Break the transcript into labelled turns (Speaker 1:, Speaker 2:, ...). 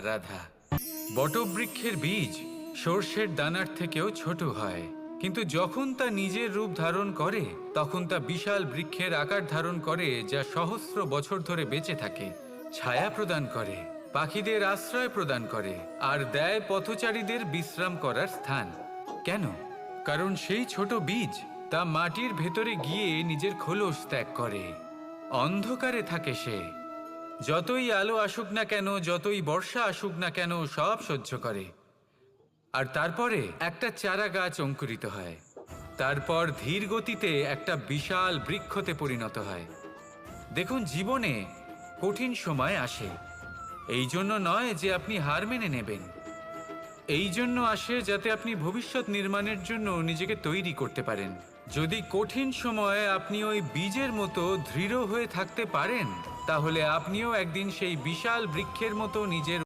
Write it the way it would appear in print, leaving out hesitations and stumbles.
Speaker 1: রাধা। বটবৃক্ষের বীজ সর্ষের দানার থেকেও ছোট হয়, কিন্তু যখন তা নিজের রূপ ধারণ করে তখন তা বিশাল বৃক্ষের আকার ধারণ করে, যা সহস্র বছর ধরে বেঁচে থাকে, ছায়া প্রদান করে, পাখিদের আশ্রয় প্রদান করে আর দেয় পথচারীদের বিশ্রাম করার স্থান। কেন? কারণ সেই ছোট বীজ তা মাটির ভেতরে গিয়ে নিজের খোলস ত্যাগ করে। অন্ধকারে থাকে সে, যতই আলো আসুক না কেন, যতই বর্ষা আসুক না কেন, সব সহ্য করে। আর তারপরে একটা চারা গাছ অঙ্কুরিত হয়, তারপর ধীর গতিতে একটা বিশাল বৃক্ষতে পরিণত হয়। দেখুন, জীবনে কঠিন সময় আসে, এই জন্য নয় যে আপনি হার মেনে নেবেন, এই জন্য আসে যাতে আপনি ভবিষ্যৎ নির্মাণের জন্য নিজেকে তৈরি করতে পারেন। যদি কঠিন সময়ে আপনি ওই বীজের মতো দৃঢ় হয়ে থাকতে পারেন, তাহলে আপনিও একদিন সেই বিশাল বৃক্ষের মতো নিজের